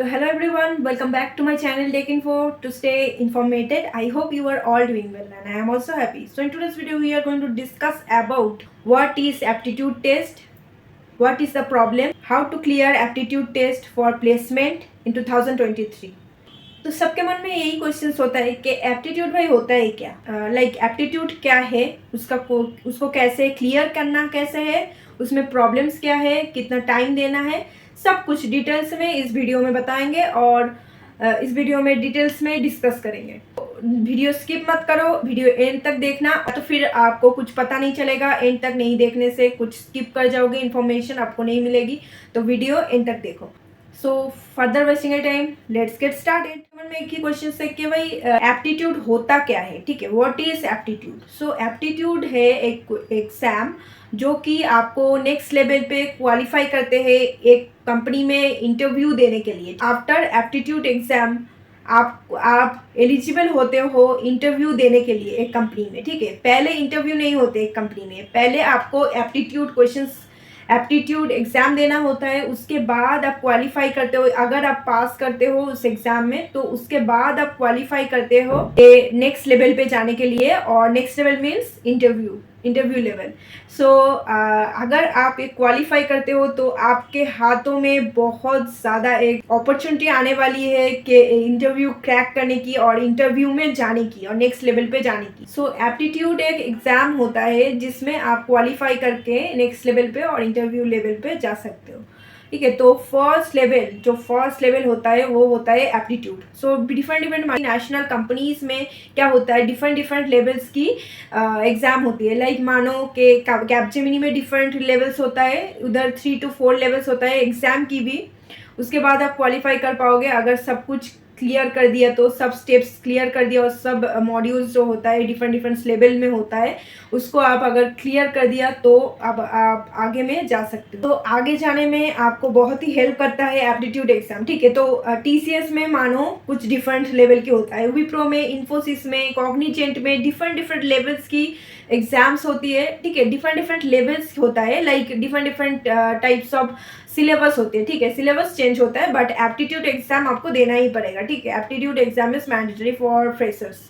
So hello everyone, welcome back to my channel Tech Info. To stay informated, I hope you are all doing well and I am also happy. So in today's video we are going to discuss about what is aptitude test, what is the problem, how to clear aptitude test for placement in 2023. तो सबके मन में यही question होता है कि aptitude भाई होता है क्या, लाइक एप्टीट्यूड क्या है, उसको कैसे क्लियर करना कैसे है, उसमें प्रॉब्लम्स क्या है, कितना टाइम देना है, सब कुछ डिटेल्स में इस वीडियो में बताएंगे और इस वीडियो में डिटेल्स में डिस्कस करेंगे। वीडियो स्किप मत करो, वीडियो एंड तक देखना, तो फिर आपको कुछ पता नहीं चलेगा। एंड तक नहीं देखने से कुछ स्किप कर जाओगे, इन्फॉर्मेशन आपको नहीं मिलेगी, तो वीडियो एंड तक देखो। So further wasting A time, let's get started. में एक ही क्वेश्चन है कि भाई एप्टीट्यूड होता क्या है, ठीक है, what is aptitude. So aptitude है एक एग्जाम जो कि आपको नेक्स्ट लेवल पे क्वालिफाई करते हैं एक कंपनी में इंटरव्यू देने के लिए। आफ्टर एप्टीट्यूड एग्जाम आप एलिजिबल होते हो इंटरव्यू देने के लिए एक कंपनी में, ठीक है। पहले इंटरव्यू नहीं होते एक कंपनी में, पहले आपको एप्टीट्यूड एग्ज़ाम देना होता है। उसके बाद आप क्वालिफाई करते हो, अगर आप पास करते हो उस एग्ज़ाम में तो उसके बाद आप क्वालिफाई करते हो नेक्स्ट लेवल पे जाने के लिए। और next level means interview level. So अगर आप एक क्वालिफाई करते हो तो आपके हाथों में बहुत ज़्यादा एक अपॉर्चुनिटी आने वाली है कि इंटरव्यू क्रैक करने की और इंटरव्यू में जाने की और नेक्स्ट लेवल पे जाने की। सो एप्टीट्यूड एक एग्ज़ाम होता है जिसमें आप क्वालिफाई करके नेक्स्ट लेवल पे और इंटरव्यू लेवल पे जा सकते हो, ठीक है। तो फर्स्ट लेवल होता है वो होता है aptitude. So different national companies में क्या होता है, डिफरेंट लेवल्स की एग्जाम होती है। लाइक मानो कि कैपजेमिनी में डिफरेंट लेवल्स होता है, उधर 3 to 4 लेवल्स होता है एग्जाम की भी। उसके बाद आप क्वालिफाई कर पाओगे अगर सब कुछ क्लियर कर दिया, तो सब स्टेप्स क्लियर कर दिया और सब मॉड्यूल्स जो होता है डिफरेंट लेवल में होता है उसको आप अगर क्लियर कर दिया तो अब आप आगे में जा सकते हो। तो आगे जाने में आपको बहुत ही हेल्प करता है एप्टीट्यूड एग्जाम, ठीक है। तो TCS में मानो कुछ डिफरेंट लेवल के होता है, विप्रो में, इन्फोसिस में, कॉग्निजेंट में डिफरेंट लेवल्स की एग्जाम्स होती है, ठीक है। डिफरेंट लेवल्स होता है, like different types of syllabus होते हैं, ठीक है। सिलेबस चेंज होता है बट एप्टीट्यूड एग्जाम आपको देना ही पड़ेगा, ठीक है। Aptitude exam is mandatory for freshers,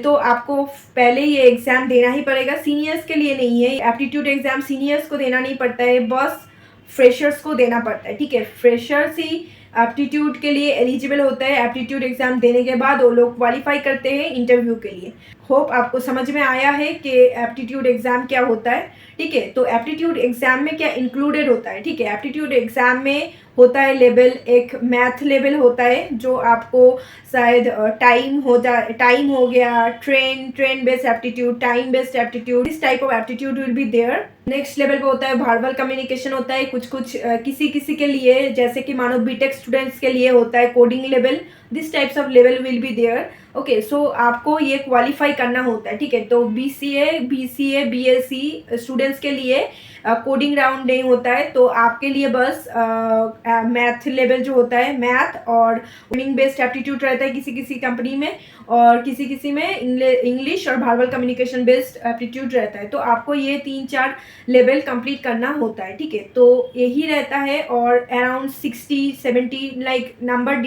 तो आपको पहले ये एग्जाम देना ही पड़ेगा। सीनियर्स के लिए नहीं है एप्टीट्यूड एग्जाम, सीनियर्स को देना नहीं पड़ता है, बस फ्रेशर्स को देना पड़ता है, ठीक है। फ्रेशर्स ही एप्टीट्यूड के लिए एलिजिबल होता है। एप्टीट्यूड एग्जाम देने के बाद वो लोग क्वालिफाई करते हैं इंटरव्यू के लिए। होप आपको समझ में आया है कि एप्टीट्यूड एग्जाम क्या होता है, ठीक है। तो एप्टीट्यूड एग्जाम में क्या इंक्लूडेड होता है, ठीक है। एप्टीट्यूड एग्जाम में होता है लेवल, एक मैथ लेवल होता है जो आपको शायद टाइम हो गया, train based aptitude, time based aptitude, this type of aptitude will be there. Next level पे होता है वर्बल कम्युनिकेशन होता है, कुछ किसी के लिए, जैसे कि मानो बीटेक स्टूडेंट्स के लिए होता है coding level, this types of level will be there, okay. So आपको ये क्वालिफाई करना होता है, ठीक है। तो BCA BSc स्टूडेंट्स के लिए कोडिंग राउंड नहीं होता है, तो आपके लिए बस मैथ लेवल जो होता है, मैथ और कोडिंग बेस्ड एप्टीट्यूड रहता है किसी कंपनी में, और किसी में इंग्लिश और वर्बल कम्युनिकेशन बेस्ड एप्टीट्यूड रहता है। तो आपको ये 3-4 लेवल कंप्लीट करना होता है, ठीक है। तो यही रहता है और अराउंड 60-70 लाइक नंबर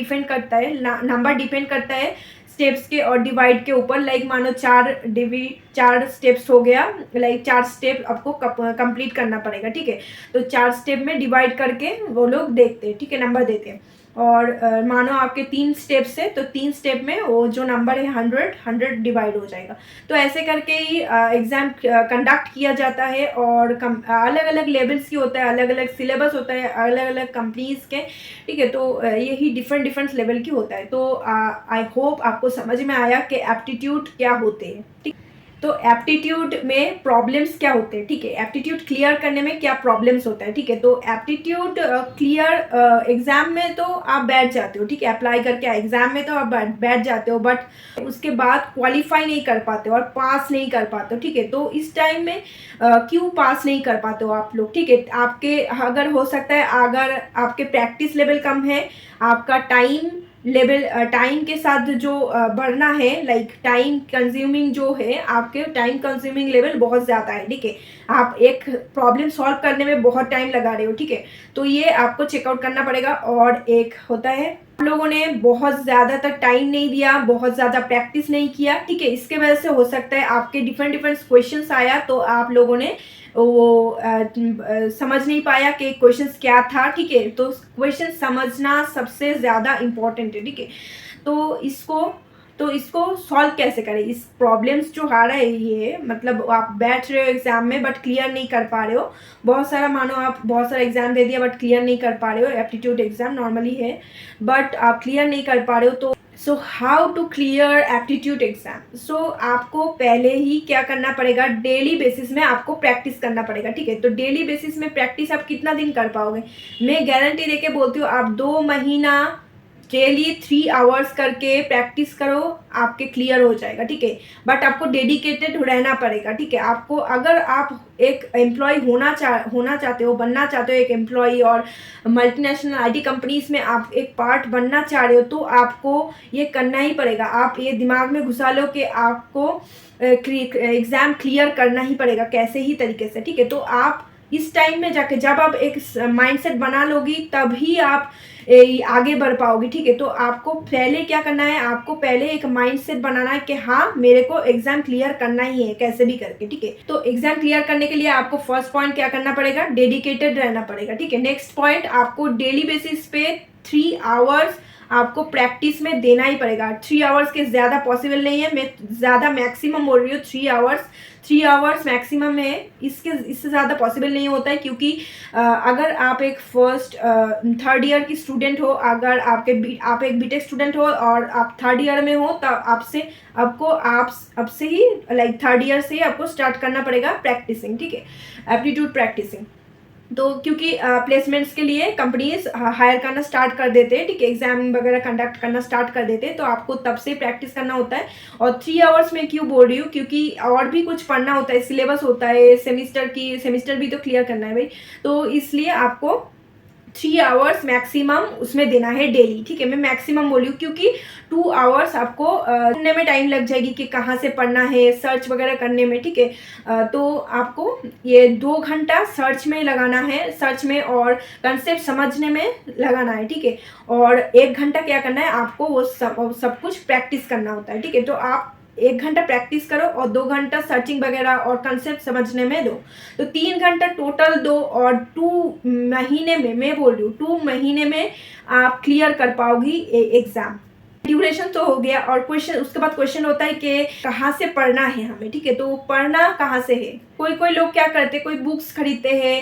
डिपेंड करता है स्टेप्स के और डिवाइड के ऊपर। लाइक मानो 4 स्टेप्स हो गया, लाइक 4 स्टेप आपको कंप्लीट करना पड़ेगा, ठीक है। तो 4 स्टेप में डिवाइड करके वो लोग देखते हैं, ठीक है, नंबर देते हैं। और मानो आपके 3 स्टेप्स है तो 3 स्टेप में वो जो नंबर है 100 डिवाइड हो जाएगा। तो ऐसे करके ही एग्ज़ाम कंडक्ट किया जाता है और अलग अलग लेवल्स की होता है, अलग अलग सिलेबस होता है, अलग अलग कंपनीज के, ठीक है। तो यही डिफरेंट लेवल की होता है। तो आई होप आपको समझ में आया कि एप्टीट्यूड क्या होते हैं, ठीक। तो एप्टीट्यूड में प्रॉब्लम्स क्या होते हैं, ठीक है। एप्टीट्यूड क्लियर करने में क्या प्रॉब्लम्स होता है, ठीक है। तो एप्टीट्यूड क्लियर एग्जाम में तो आप बैठ जाते हो, ठीक है, अप्लाई करके एग्जाम में तो आप बैठ जाते हो, बट उसके बाद क्वालिफाई नहीं कर पाते हो और पास नहीं कर पाते हो, ठीक है। तो इस टाइम में क्यों पास नहीं कर पाते हो आप लोग, ठीक है। आपके अगर हो सकता है अगर आपके प्रैक्टिस लेवल कम है, आपका टाइम के साथ जो बढ़ना है, लाइक टाइम कंज्यूमिंग जो है, आपके टाइम कंज्यूमिंग लेवल बहुत ज़्यादा है, ठीक है। आप एक प्रॉब्लम सॉल्व करने में बहुत टाइम लगा रहे हो, ठीक है। तो ये आपको चेकआउट करना पड़ेगा। और एक होता है आप लोगों ने बहुत ज़्यादा तक टाइम नहीं दिया, बहुत ज़्यादा प्रैक्टिस नहीं किया, ठीक है। इसके वजह से हो सकता है आपके डिफरेंट डिफरेंट क्वेश्चंस आया तो आप लोगों ने वो समझ नहीं पाया कि क्वेश्चंस क्या था, ठीक है। तो क्वेश्चन समझना सबसे ज़्यादा इम्पोर्टेंट है, ठीक है। तो इसको सॉल्व कैसे करें, इस प्रॉब्लम्स जो आ रहा है ये, मतलब आप बैठ रहे हो एग्जाम में बट क्लियर नहीं कर पा रहे हो, बहुत सारा मानो आप बहुत सारा एग्जाम दे दिया बट क्लियर नहीं कर पा रहे हो, एप्टीट्यूड एग्जाम नॉर्मली है बट आप क्लियर नहीं कर पा रहे हो, तो so how to clear aptitude exam. So आपको पहले ही क्या करना पड़ेगा, डेली बेसिस में आपको प्रैक्टिस करना पड़ेगा, ठीक है। तो डेली बेसिस में प्रैक्टिस आप कितना दिन कर पाओगे, मैं गारंटी देके बोलती हूँ आप 2 महीना डेली 3 आवर्स करके प्रैक्टिस करो, आपके क्लियर हो जाएगा, ठीक है। बट आपको डेडिकेटेड रहना पड़ेगा, ठीक है। आपको अगर आप एक एम्प्लॉय होना चाहते हो, बनना चाहते हो एक एम्प्लॉय, और मल्टीनेशनल आईटी कंपनीज में आप एक पार्ट बनना चाह रहे हो, तो आपको ये करना ही पड़ेगा। आप ये दिमाग में घुसा लो कि आपको एग्ज़ाम क्लियर करना ही पड़ेगा कैसे ही तरीके से, ठीक है। तो आप इस टाइम में जाके जब आप एक माइंडसेट बना लोगी तभी आप आगे बढ़ पाओगी, ठीक है। तो आपको पहले क्या करना है, आपको पहले एक माइंडसेट बनाना है कि हाँ मेरे को एग्जाम क्लियर करना ही है कैसे भी करके, ठीक है। तो एग्जाम क्लियर करने के लिए आपको फर्स्ट पॉइंट क्या करना पड़ेगा, डेडिकेटेड रहना पड़ेगा, ठीक है। नेक्स्ट पॉइंट, आपको डेली बेसिस पे 3 आवर्स आपको प्रैक्टिस में देना ही पड़ेगा। 3 आवर्स के ज़्यादा पॉसिबल नहीं है, मैं ज़्यादा मैक्सिमम बोल रही हूँ, 3 आवर्स मैक्सिमम है, इससे ज़्यादा पॉसिबल नहीं होता है, क्योंकि अगर आप एक थर्ड ईयर की स्टूडेंट हो, अगर आप एक बीटेक स्टूडेंट हो और आप थर्ड ईयर में हो, तब अब से ही लाइक थर्ड ईयर से ही आपको स्टार्ट करना पड़ेगा प्रैक्टिसिंग, ठीक है, एप्टीट्यूड प्रैक्टिसिंग। तो क्योंकि प्लेसमेंट्स के लिए कंपनीज हायर करना स्टार्ट कर देते हैं, ठीक है, एग्जाम वगैरह कंडक्ट करना स्टार्ट कर देते हैं, तो आपको तब से प्रैक्टिस करना होता है। और 3 आवर्स में क्यों बोल रही हूँ, क्योंकि और भी कुछ पढ़ना होता है, सिलेबस होता है, सेमिस्टर भी तो क्लियर करना है भाई, तो इसलिए आपको 3 आवर्स मैक्सिमम उसमें देना है डेली, ठीक है। मैं मैक्सिमम बोली हूँ क्योंकि 2 आवर्स आपको ढूंढने में टाइम लग जाएगी कि कहाँ से पढ़ना है, सर्च वगैरह करने में, ठीक है। तो आपको ये 2 घंटा सर्च में लगाना है, सर्च में और कंसेप्ट समझने में लगाना है, ठीक है। और 1 घंटा क्या करना है, आपको वो सब कुछ प्रैक्टिस करना होता है, ठीक है। तो आप 1 घंटा प्रैक्टिस करो और 2 घंटा सर्चिंग वगैरह और कंसेप्ट समझने में दो, तो 3 घंटा टोटल दो, और 2 महीने में, मैं बोल रही हूँ 2 महीने में आप क्लियर कर पाओगी एग्जाम। ड्यूरेशन तो हो गया, और क्वेश्चन, उसके बाद क्वेश्चन होता है कि कहाँ से पढ़ना है हमें, ठीक है। तो पढ़ना कहाँ से है, कोई लोग क्या करते हैं, कोई बुक्स खरीदते हैं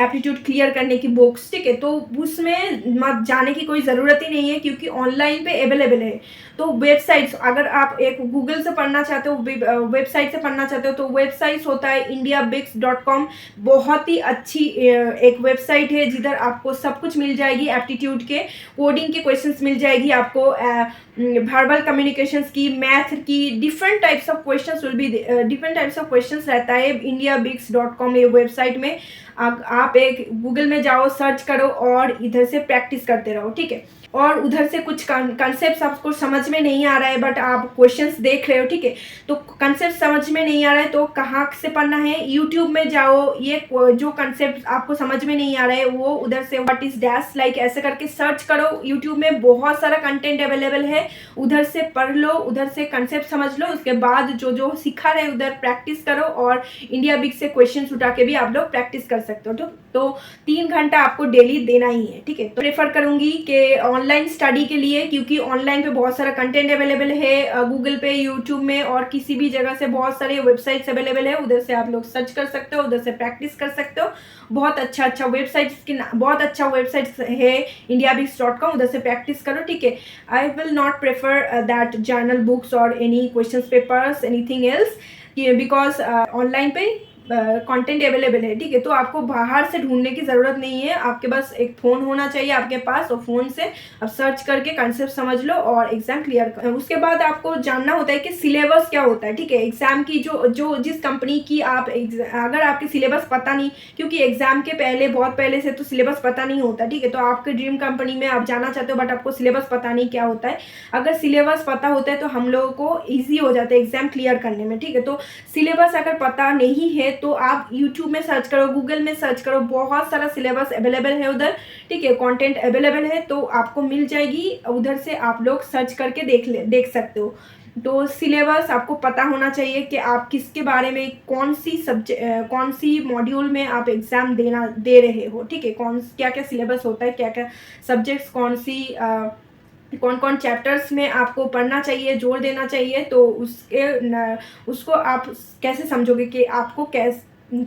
एप्टीट्यूड क्लियर करने की बुक्स, ठीक है। तो उसमें मत जाने की कोई ज़रूरत ही नहीं है, क्योंकि ऑनलाइन पे अवेलेबल है। तो वेबसाइट्स, अगर आप एक गूगल से पढ़ना चाहते हो, वेबसाइट से पढ़ना चाहते हो, तो वेबसाइट्स होता है indiabix.com, बहुत ही अच्छी एक वेबसाइट है जिधर आपको सब कुछ मिल जाएगी, एप्टीट्यूड के कोडिंग के क्वेश्चंस मिल जाएगी आपको, वर्बल कम्युनिकेशंस की, मैथ की, डिफरेंट टाइप्स ऑफ क्वेश्चंस रहता है indiabix.com ये वेबसाइट में। आप एक गूगल में जाओ, सर्च करो और इधर से प्रैक्टिस करते रहो, ठीक है। और उधर से कुछ कंसेप्ट आपको समझ में नहीं आ रहा है बट आप क्वेश्चंस देख रहे हो, ठीक है, तो कंसेप्ट समझ में नहीं आ रहा है तो कहाँ से पढ़ना है, यूट्यूब में जाओ, ये जो कंसेप्ट आपको समझ में नहीं आ रहा है वो उधर से व्हाट इज डैश लाइक ऐसे करके सर्च करो, यूट्यूब में बहुत सारा कंटेंट अवेलेबल है, उधर से पढ़ लो, उधर से कंसेप्ट समझ लो, उसके बाद जो सिखा रहे उधर प्रैक्टिस करो, और इंडिया बिग से क्वेश्चन उठा के भी आप लोग प्रैक्टिस कर सकते हो। तो 3 घंटा आपको डेली देना ही है, ठीक है। तो प्रेफर करूंगी कि ऑनलाइन स्टडी के लिए, क्योंकि ऑनलाइन पे बहुत सारा कंटेंट अवेलेबल है, गूगल पे, यूट्यूब में और किसी भी जगह से बहुत सारे वेबसाइट्स अवेलेबल है, उधर से आप लोग सर्च कर सकते हो, उधर से प्रैक्टिस कर सकते हो। बहुत अच्छा वेबसाइट्स है indiabix.com, उधर से प्रैक्टिस करो, ठीक है। I will not prefer that journal books और any question papers anything else, because online पे कंटेंट अवेलेबल है, ठीक है। तो आपको बाहर से ढूंढने की ज़रूरत नहीं है, आपके पास एक फ़ोन होना चाहिए आपके पास, और फ़ोन से आप सर्च करके कंसेप्ट समझ लो और एग्ज़ाम क्लियर करो। उसके बाद आपको जानना होता है कि सिलेबस क्या होता है, ठीक है। एग्ज़ाम की जो जिस कंपनी की आप अगर आपके सिलेबस पता नहीं, क्योंकि एग्ज़ाम के पहले बहुत पहले से तो सिलेबस पता नहीं होता, ठीक है। तो आपके ड्रीम कंपनी में आप जाना चाहते हो बट आपको सिलेबस पता नहीं क्या होता है, अगर सिलेबस पता होता है तो हम लोगों को ईजी हो जाता है एग्ज़ाम क्लियर करने में, ठीक है। तो सिलेबस अगर पता नहीं है तो आप यूट्यूब में सर्च करो, गूगल में सर्च करो, बहुत सारा सिलेबस अवेलेबल है उधर, ठीक है, कंटेंट अवेलेबल है, तो आपको मिल जाएगी, उधर से आप लोग सर्च करके देख सकते हो। तो सिलेबस आपको पता होना चाहिए कि आप किसके बारे में, कौन सी मॉड्यूल में आप एग्ज़ाम दे रहे हो, ठीक है, क्या क्या सिलेबस होता है, क्या क्या सब्जेक्ट्स, कौन कौन चैप्टर्स में आपको पढ़ना चाहिए, जोर देना चाहिए, तो उसको आप कैसे समझोगे कि आपको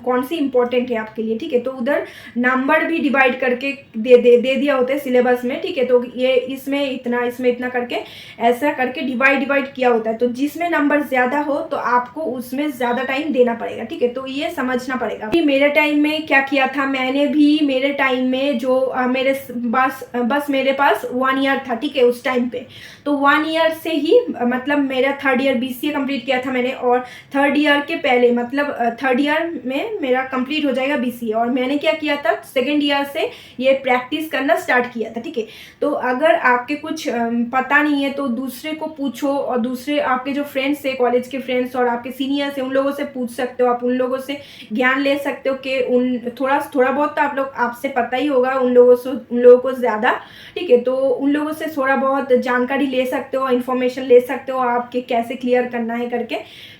कौन सी इंपॉर्टेंट है आपके लिए, ठीक है। तो उधर नंबर भी डिवाइड करके दे दिया होता है सिलेबस में, ठीक है। तो ये इसमें इतना करके ऐसा करके डिवाइड किया होता है। तो जिसमें नंबर ज़्यादा हो तो आपको उसमें ज़्यादा टाइम देना पड़ेगा, ठीक है। तो ये समझना पड़ेगा कि मेरे टाइम में क्या किया था मैंने भी। मेरे टाइम में जो बस मेरे पास 1 ईयर था, ठीक है, उस टाइम पे। तो 1 ईयर से ही मतलब मेरा 3rd ईयर BCA कंप्लीट किया था मैंने, और 3rd ईयर के पहले मतलब 3rd ईयर में मेरा कंप्लीट हो जाएगा BCA, और मैंने क्या किया था 2nd ईयर से ये प्रैक्टिस करना स्टार्ट किया था, ठीक है। तो अगर आपके कुछ पता नहीं है तो दूसरे को पूछो, और दूसरे आपके जो फ्रेंड्स है, कॉलेज के फ्रेंड्स और आपके सीनियर्स हैं, उन लोगों से पूछ सकते हो, आप उन लोगों से ज्ञान ले सकते हो कि थोड़ा बहुत तो आपसे पता ही होगा उन लोगों को ज़्यादा, ठीक है। तो उन लोगों से थोड़ा बहुत जानकारी ले सकते हो, इन्फॉर्मेशन ले सकते हो आपके कैसे क्लियर करना है करके,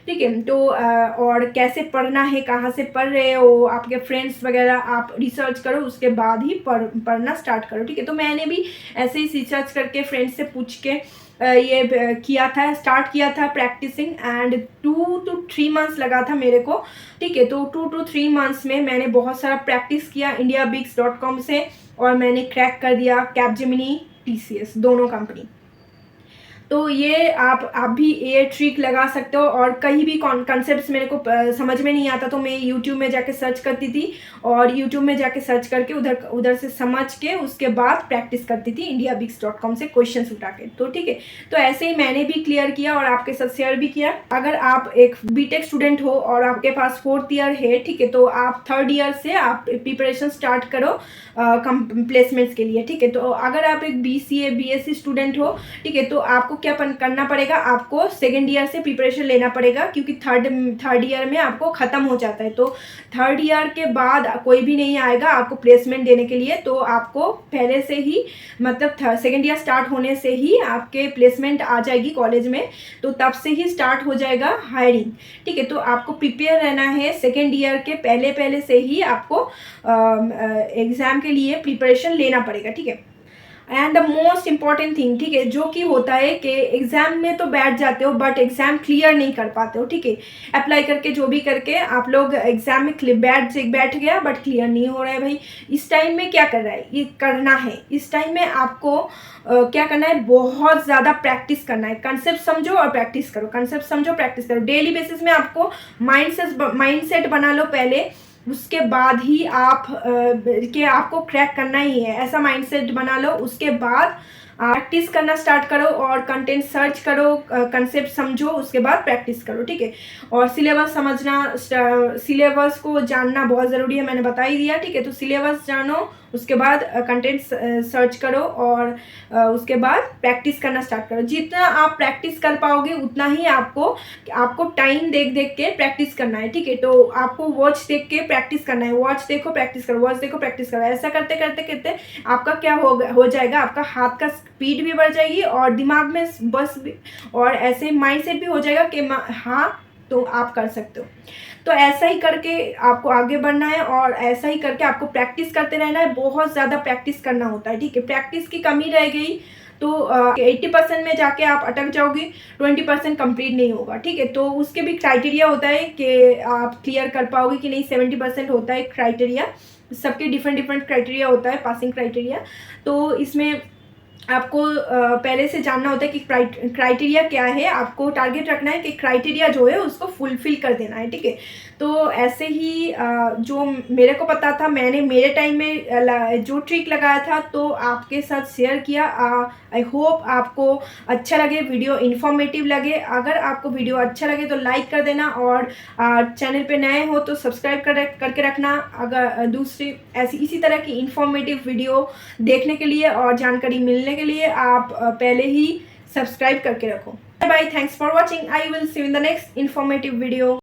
ठीक है। तो और कैसे पढ़ना है, कहाँ से पढ़ रहे हो, आपके फ्रेंड्स वगैरह आप रिसर्च करो, उसके बाद ही पढ़ना स्टार्ट करो, ठीक है। तो मैंने भी ऐसे ही रिसर्च करके फ्रेंड्स से पूछ के ये स्टार्ट किया था प्रैक्टिसिंग, एंड 2 to 3 मंथ्स लगा था मेरे को, ठीक है। तो 2 to 3 मंथ्स में मैंने बहुत सारा प्रैक्टिस किया indiabix.com से, और मैंने क्रैक कर दिया कैपजेमिनी, TCS दोनों कंपनी। तो ये आप भी ये ट्रिक लगा सकते हो, और कहीं भी कॉन्सेप्ट्स मेरे को समझ में नहीं आता तो मैं यूट्यूब में जाके सर्च करती थी, और यूट्यूब में जाके सर्च करके उधर से समझ के उसके बाद प्रैक्टिस करती थी indiabix.com से क्वेश्चंस उठा के। तो ठीक है, तो ऐसे ही मैंने भी क्लियर किया और आपके साथ शेयर भी किया। अगर आप एक बीटेक स्टूडेंट हो और आपके पास 4th ईयर है, ठीक है, तो आप 3rd ईयर से आप प्रिपरेशन स्टार्ट करो प्लेसमेंट्स के लिए, ठीक है। तो अगर आप एक BCA BSc स्टूडेंट हो, ठीक है, तो आपको क्या करना पड़ेगा, आपको 2nd ईयर से प्रिपरेशन लेना पड़ेगा, क्योंकि थर्ड ईयर में आपको ख़त्म हो जाता है। तो 3rd ईयर के बाद कोई भी नहीं आएगा आपको प्लेसमेंट देने के लिए, तो आपको पहले से ही मतलब 2nd ईयर स्टार्ट होने से ही आपके प्लेसमेंट आ जाएगी कॉलेज में, तो तब से ही स्टार्ट हो जाएगा हायरिंग, ठीक है। तो आपको प्रिपेयर रहना है, 2nd ईयर के पहले से ही आपको एग्ज़ाम के लिए प्रिपरेशन लेना पड़ेगा, ठीक है। And the most important thing, ठीक है, जो कि होता है कि एग्ज़ाम में तो बैठ जाते हो बट एग्ज़ाम क्लियर नहीं कर पाते हो, ठीक है। अप्लाई करके जो भी करके आप लोग एग्ज़ाम में बैठ गया बट क्लियर नहीं हो रहा है भाई। इस टाइम में क्या करना है, इस टाइम में आपको क्या करना है, बहुत ज़्यादा प्रैक्टिस करना है। कंसेप्ट समझो और प्रैक्टिस करो, कंसेप्ट समझो प्रैक्टिस करो। डेली बेसिस में आपको माइंडसेट बना लो पहले, उसके बाद ही आपको क्रैक करना ही है, ऐसा माइंडसेट बना लो। उसके बाद प्रैक्टिस करना स्टार्ट करो और कंटेंट सर्च करो, कंसेप्ट समझो, उसके बाद प्रैक्टिस करो, ठीक है। और सिलेबस सिलेबस को जानना बहुत ज़रूरी है, मैंने बता ही दिया, ठीक है। तो सिलेबस जानो, उसके बाद कंटेंट सर्च करो, और उसके बाद प्रैक्टिस करना स्टार्ट करो। जितना आप प्रैक्टिस कर पाओगे उतना ही आपको टाइम देख के प्रैक्टिस करना है, ठीक है। तो आपको वॉच देख के प्रैक्टिस करना है, वॉच देखो प्रैक्टिस करो, वॉच देखो प्रैक्टिस करो। ऐसा करते करते आपका क्या हो जाएगा, आपका हाथ का स्पीड भी बढ़ जाएगी और दिमाग में बस भी, और ऐसे माइंडसेट भी हो जाएगा कि हाँ तो आप कर सकते हो। तो ऐसा ही करके आपको आगे बढ़ना है, और ऐसा ही करके आपको प्रैक्टिस करते रहना है। बहुत ज़्यादा प्रैक्टिस करना होता है, ठीक है। प्रैक्टिस की कमी रह गई तो 80% में जाके आप अटक जाओगे, 20% कंप्लीट नहीं होगा, ठीक है। तो उसके भी क्राइटेरिया होता है कि आप क्लियर कर पाओगे कि नहीं। 70% होता है क्राइटेरिया, सबके डिफरेंट क्राइटेरिया होता है, पासिंग क्राइटेरिया। तो इसमें आपको पहले से जानना होता है कि क्राइटेरिया क्या है, आपको टारगेट रखना है कि क्राइटेरिया जो है उसको फुलफिल कर देना है, ठीक है। तो ऐसे ही जो मेरे को पता था, मैंने मेरे टाइम में जो ट्रिक लगाया था तो आपके साथ शेयर किया। आई होप आपको अच्छा लगे, वीडियो इन्फॉर्मेटिव लगे। अगर आपको वीडियो अच्छा लगे तो लाइक कर देना, और चैनल पे नए हो तो सब्सक्राइब करके रखना। अगर दूसरी इसी तरह की इन्फॉर्मेटिव वीडियो देखने के लिए और जानकारी मिलने के लिए आप पहले ही सब्सक्राइब करके रखो। Bye bye, thanks for watching, I will see you in the next informative video.